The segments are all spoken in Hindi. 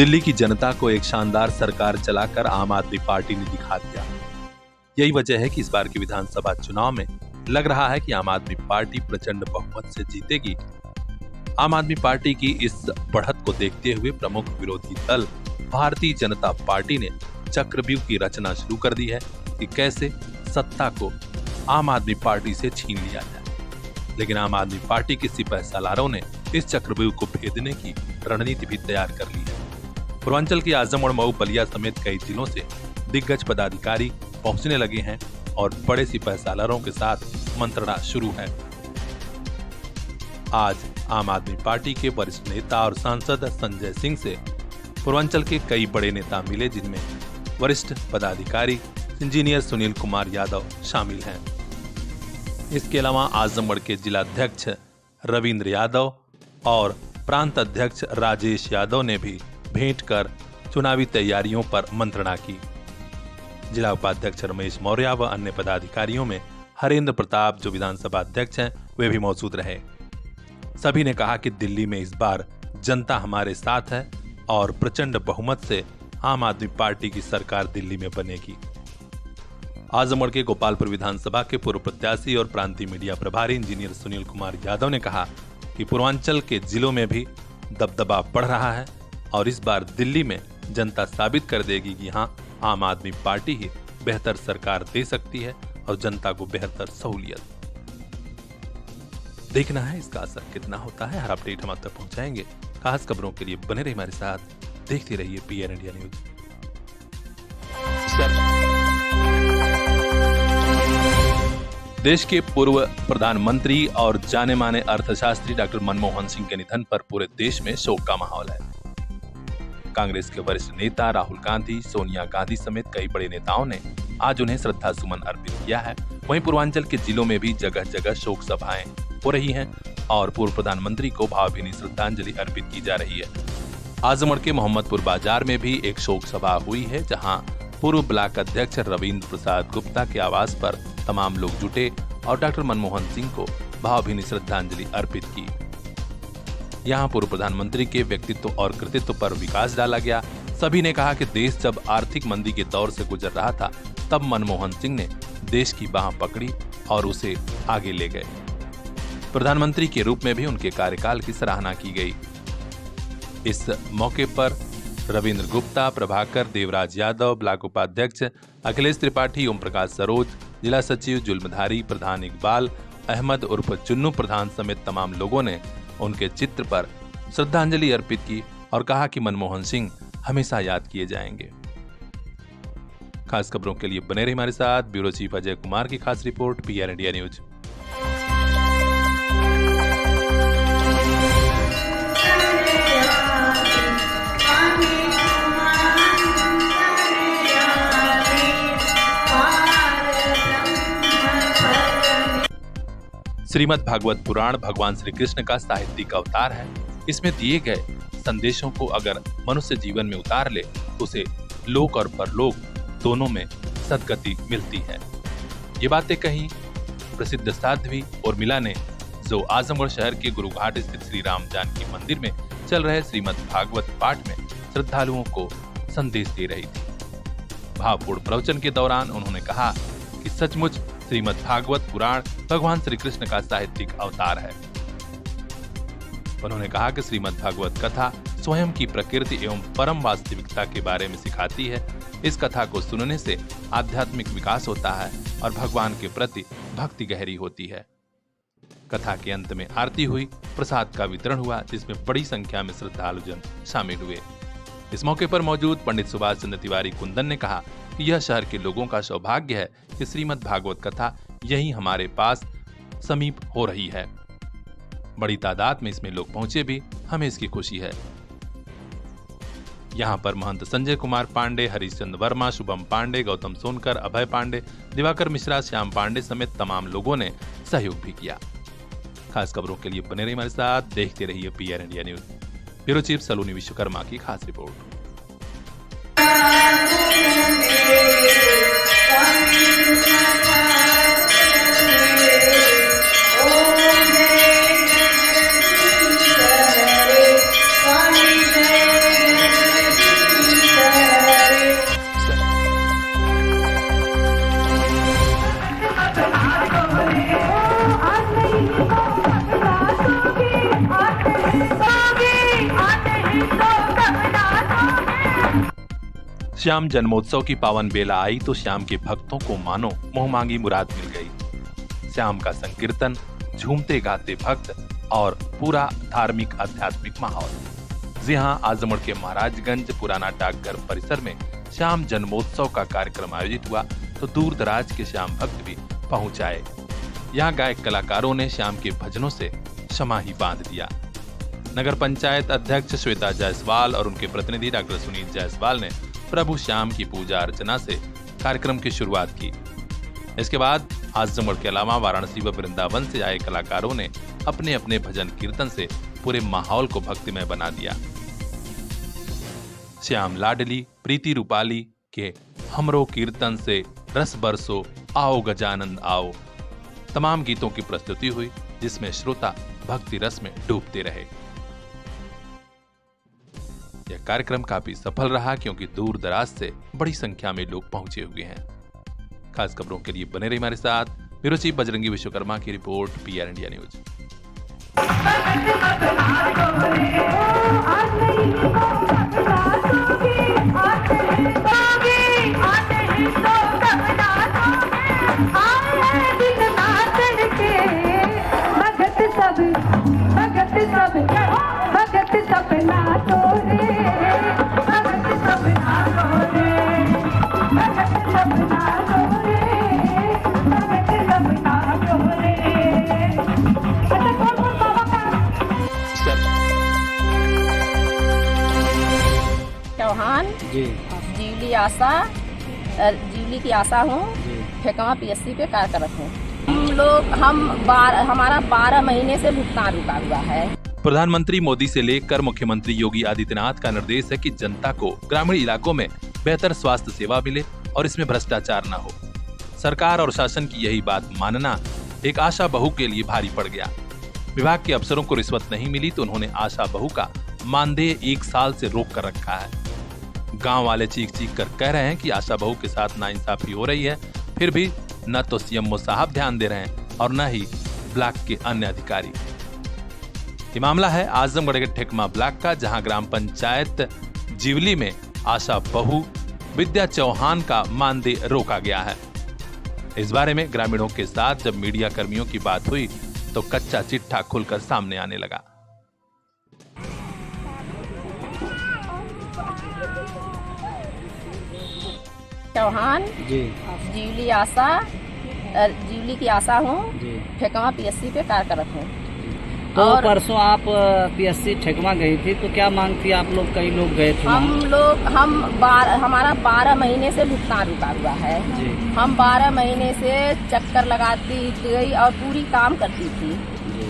दिल्ली की जनता को एक शानदार सरकार चलाकर आम आदमी पार्टी ने दिखा दिया। यही वजह है कि इस बार के विधानसभा चुनाव में लग रहा है कि आम आदमी पार्टी प्रचंड बहुमत से जीतेगी। आम आदमी पार्टी की इस बढ़त को देखते हुए प्रमुख विरोधी दल भारतीय जनता पार्टी ने चक्रव्यूह की रचना शुरू कर दी है कि कैसे सत्ता को आम आदमी पार्टी से छीन लिया जाए। लेकिन आम आदमी पार्टी के सिपह सालारों ने इस चक्रव्यूह को भेदने की रणनीति भी तैयार कर ली है। पूर्वांचल की आजमगढ़, मऊ, बलिया समेत कई जिलों से दिग्गज पदाधिकारी पहुंचने लगे हैं और बड़े सिपह सालारों के साथ मंत्रणा शुरू है। आज आम आदमी पार्टी के वरिष्ठ नेता और सांसद संजय सिंह से पूर्वांचल के कई बड़े नेता मिले, जिनमें वरिष्ठ पदाधिकारी इंजीनियर सुनील कुमार यादव शामिल हैं। इसके अलावा आजमगढ़ के जिलाध्यक्ष रविंद्र यादव और प्रांत अध्यक्ष राजेश यादव ने भी भेंट कर चुनावी तैयारियों पर मंत्रणा की। जिला उपाध्यक्ष रमेश मौर्य व अन्य पदाधिकारियों में हरेंद्र प्रताप, जो विधानसभा अध्यक्ष हैं, वे भी मौजूद रहे। सभी ने कहा कि दिल्ली में इस बार जनता हमारे साथ है और प्रचंड बहुमत से आम आदमी पार्टी की सरकार दिल्ली में बनेगी। आजमगढ़ के गोपालपुर विधानसभा के पूर्व प्रत्याशी और प्रांतीय मीडिया प्रभारी इंजीनियर सुनील कुमार यादव ने कहा कि पूर्वांचल के जिलों में भी दबदबा बढ़ रहा है और इस बार दिल्ली में जनता साबित कर देगी कि हाँ, आम आदमी पार्टी ही बेहतर सरकार दे सकती है और जनता को बेहतर सहूलियत। देखना है इसका असर कितना होता है। हर अपडेट हम आप तक पहुंचाएंगे। खास खबरों के लिए बने रहिए हमारे साथ, देखते रहिए पीआर इंडिया न्यूज। देश के पूर्व प्रधानमंत्री और जाने माने अर्थशास्त्री डॉक्टर मनमोहन सिंह के निधन पर पूरे देश में शोक का माहौल है। कांग्रेस के वरिष्ठ नेता राहुल गांधी, सोनिया गांधी समेत कई बड़े नेताओं ने आज उन्हें श्रद्धा सुमन अर्पित किया है। वहीं पूर्वांचल के जिलों में भी जगह जगह शोक सभाएं हो रही हैं और पूर्व प्रधानमंत्री को भावभीनी श्रद्धांजलि अर्पित की जा रही है। आजमगढ़ के मोहम्मदपुर बाजार में भी एक शोक सभा हुई है, जहां पूर्व ब्लॉक अध्यक्ष रविंद्र प्रसाद गुप्ता के आवास पर तमाम लोग जुटे और डॉक्टर मनमोहन सिंह को भावभीनी श्रद्धांजलि अर्पित की। यहाँ पूर्व प्रधानमंत्री के व्यक्तित्व और कृतित्व पर विकास डाला गया। सभी ने कहा कि देश जब आर्थिक मंदी के दौर से गुजर रहा था, तब मनमोहन सिंह ने देश की बाह पकड़ी और उसे आगे ले गए। प्रधानमंत्री के रूप में भी उनके कार्यकाल की सराहना की गई। इस मौके पर रविंद्र गुप्ता, प्रभाकर, देवराज यादव, ब्लॉक उपाध्यक्ष अखिलेश त्रिपाठी, ओम प्रकाश सरोज, जिला सचिव जुल्मधारी, प्रधान इकबाल अहमद उर्फ चुन्नू प्रधान समेत तमाम लोगों ने उनके चित्र पर श्रद्धांजलि अर्पित की और कहा कि मनमोहन सिंह हमेशा याद किए जाएंगे। खास खबरों के लिए बने रहिए हमारे साथ। ब्यूरो चीफ अजय कुमार की खास report, PR India news. Shrimad Bhagavata Purana भगवान श्री कृष्ण का साहित्यिक अवतार है। इसमें दिए गए संदेशों को अगर मनुष्य जीवन में उतार ले तो उसे लोक और परलोक दोनों में सद्गति मिलती है। ये बातें कही प्रसिद्ध साध्वी उर्मिला ने, जो आजमगढ़ शहर के गुरुघाट स्थित श्री राम जानकी मंदिर में चल रहे श्रीमद् भागवत पाठ में श्रद्धालुओं को संदेश दे रही थी। भावपूर्ण प्रवचन के दौरान उन्होंने कहा कि सचमुच श्रीमद् भागवत पुराण भगवान श्री कृष्ण का साहित्यिक अवतार है। उन्होंने कहा कि श्रीमद् भागवत कथा स्वयं की प्रकृति एवं परम वास्तविकता के बारे में सिखाती है। इस कथा को सुनने से आध्यात्मिक विकास होता है और भगवान के प्रति भक्ति गहरी होती है। कथा के अंत में आरती हुई, प्रसाद का वितरण हुआ, जिसमें बड़ी संख्या में श्रद्धालुजन शामिल हुए। इस मौके पर मौजूद पंडित सुभाष चंद्र तिवारी कुंदन ने कहा कि यह शहर के लोगों का सौभाग्य है कि श्रीमद् भागवत कथा यही हमारे पास समीप हो रही है। बड़ी तादाद में इसमें लोग पहुंचे भी, हमें इसकी खुशी है। यहाँ पर महंत संजय कुमार पांडे, हरिश्चंद्र वर्मा, शुभम पांडे, गौतम सोनकर, अभय पांडे, दिवाकर मिश्रा, श्याम पांडे समेत तमाम लोगों ने सहयोग भी किया। खास खबरों के लिए बने रहिए हमारे साथ, देखते रहिए PR India news. Bureau chief Saloni Vishwakarma की खास रिपोर्ट। श्याम जन्मोत्सव की पावन बेला आई तो श्याम के भक्तों को मानो मुंह मांगी मुराद मिल गई। श्याम का संकीर्तन, झूमते गाते भक्त और पूरा धार्मिक आध्यात्मिक माहौल। जी हां, आजमगढ़ के महाराजगंज पुराना डाकघर परिसर में श्याम जन्मोत्सव का कार्यक्रम आयोजित हुआ तो दूर दराज के श्याम भक्त भी पहुंच आए। यहाँ गायक कलाकारों ने श्याम के भजनों से समाही बांध दिया। नगर पंचायत अध्यक्ष श्वेता जायसवाल और उनके प्रतिनिधि डॉक्टर सुनील जायसवाल ने प्रभु श्याम की पूजा अर्चना से कार्यक्रम की शुरुआत की। इसके बाद आजमगढ़ के अलावा वाराणसी व वृंदावन से आए कलाकारों ने अपने अपने भजन कीर्तन से पूरे माहौल को भक्तिमय बना दिया। श्याम लाडली प्रीति रूपाली के हमरो कीर्तन से रस बरसो आओ गजानंद आओ तमाम गीतों की प्रस्तुति हुई, जिसमें श्रोता भक्ति रस में डूबते रहे। यह कार्यक्रम काफी सफल रहा क्योंकि दूर दराज से बड़ी संख्या में लोग पहुंचे हुए हैं। खास खबरों के लिए बने रहिए हमारे साथ। ब्यूरो चीफ बजरंगी विश्वकर्मा की report, PR India news. Chauhan ji, जीवली की आशा हूँ, ठेकवा PSC पे कार्यरत हूँ। हमारा 12 महीने से भुगतान रुका हुआ है। प्रधानमंत्री मोदी से लेकर मुख्यमंत्री योगी आदित्यनाथ का निर्देश है कि जनता को ग्रामीण इलाकों में बेहतर स्वास्थ्य सेवा मिले और इसमें भ्रष्टाचार न हो। सरकार और शासन की यही बात मानना एक आशा बहू के लिए भारी पड़ गया। विभाग के अफसरों को रिश्वत नहीं मिली तो उन्होंने आशा बहू का मानदेय 1 साल से रोक कर रखा है। गांव वाले चीख चीख कर कह रहे हैं कि आशा बहू के साथ नाइंसाफी हो रही है, फिर भी न तो CMO साहब ध्यान दे रहे हैं और न ही ब्लॉक के अन्य अधिकारी। ये मामला है आजमगढ़ के ठेकमा ब्लॉक का, जहां ग्राम पंचायत जीवली में आशा बहू विद्या चौहान का मानदेय रोका गया है। इस बारे में ग्रामीणों के साथ जब मीडिया कर्मियों की बात हुई तो कच्चा चिट्ठा खुलकर सामने आने लगा। चौहान जी, जीवली की आशा हूँ, ठेकवा PSC पे कार्यरत हूँ। तो परसों आप PSC ठेकवा गई थी तो क्या मांग थी आप लोग? कई लोग गए थे। हमारा 12 महीने से भुगतान रुका हुआ है। हम 12 महीने से चक्कर लगाती गई और पूरी काम करती थी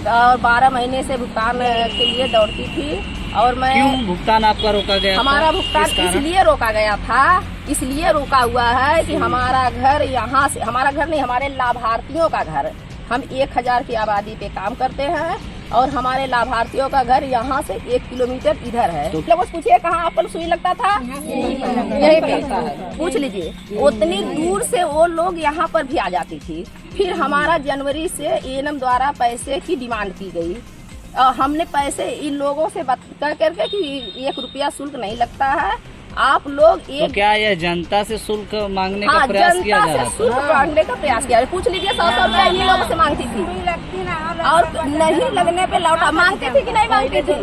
और 12 महीने से भुगतान के लिए दौड़ती थी। और मैं क्यों भुगतान आपका रोका गया? हमारा भुगतान इसलिए रोका गया था, इसलिए रोका हुआ है कि हमारा घर यहाँ से, हमारा घर नहीं, हमारे लाभार्थियों का घर, हम 1000 की आबादी पे काम करते हैं और हमारे लाभार्थियों का घर यहाँ से 1 किलोमीटर इधर है। तो लोगों से पूछिए कहाँ आपको सुई लगता था, यही लगता है, पूछ लीजिए। उतनी दूर से वो लोग यहाँ पर भी आ जाती थी। फिर हमारा जनवरी से ANM द्वारा पैसे की डिमांड की गई। हमने पैसे इन लोगों से कह करके कि 1 रुपया शुल्क नहीं लगता है, आप लोग तो क्या यह जनता से शुल्क मांगने का प्रयास किया जा रहा है? शुल्क मांगने का प्रयास किया, पूछ लीजिए। 100 रुपया इन लोगों से मांगती थी और नहीं लगने पे लौटा। मांगती थी कि नहीं मांगती थी?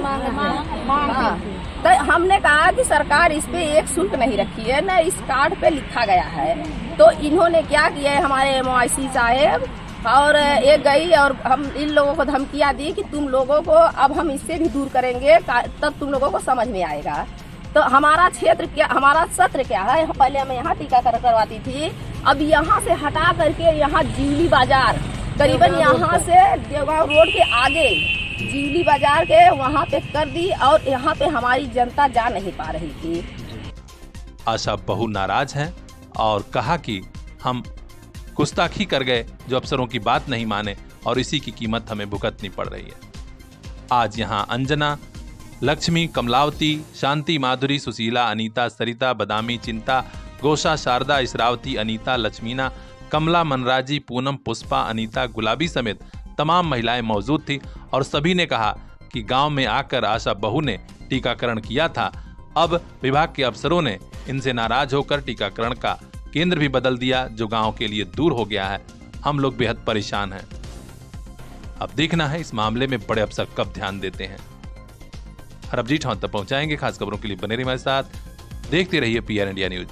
तो हमने कहा कि सरकार इस पे एक शुल्क नहीं रखी है, न इस कार्ड पे लिखा गया है। तो इन्होंने क्या किया है, हमारे MIC साहेब और एक गई और हम इन लोगों को धमकियां दी कि तुम लोगों को अब हम इससे भी दूर करेंगे, तब तुम लोगों को समझ में आएगा। तो हमारा क्षेत्र क्या, हमारा सत्र क्या है, पहले मैं यहाँ टीकाकरण करवाती थी, अब यहाँ से हटा करके यहाँ जीवली बाजार, करीबन यहाँ से देवगांव रोड के आगे जीवली बाजार के वहाँ पे कर दी और यहाँ पे हमारी जनता जा नहीं पा रही थी। आशा बहू नाराज हैं और कहा कि हम गुस्ताखी कर गए जो अफसरों की बात नहीं माने और इसी की कीमत हमें भुगतनी पड़ रही है। आज यहाँ अंजना, लक्ष्मी, कमलावती, शांति, माधुरी, सुशीला, अनीता, सरिता, बदामी, चिंता, गोशा, शारदा, इसरावती, अनीता, लक्ष्मीना, कमला, मनराजी, पूनम, पुष्पा, अनीता, गुलाबी समेत तमाम महिलाएं मौजूद थी और सभी ने कहा कि गांव में आकर आशा बहू ने टीकाकरण किया था। अब विभाग के अफसरों ने इनसे नाराज होकर टीकाकरण का केंद्र भी बदल दिया, जो गांव के लिए दूर हो गया है। हम लोग बेहद परेशान हैं। अब देखना है इस मामले में बड़े अफसर कब ध्यान देते हैं। हर अपडेट हम तक पहुंचाएंगे। खास खबरों के लिए बने रहिए हमारे साथ, देखते रहिए PR इंडिया न्यूज।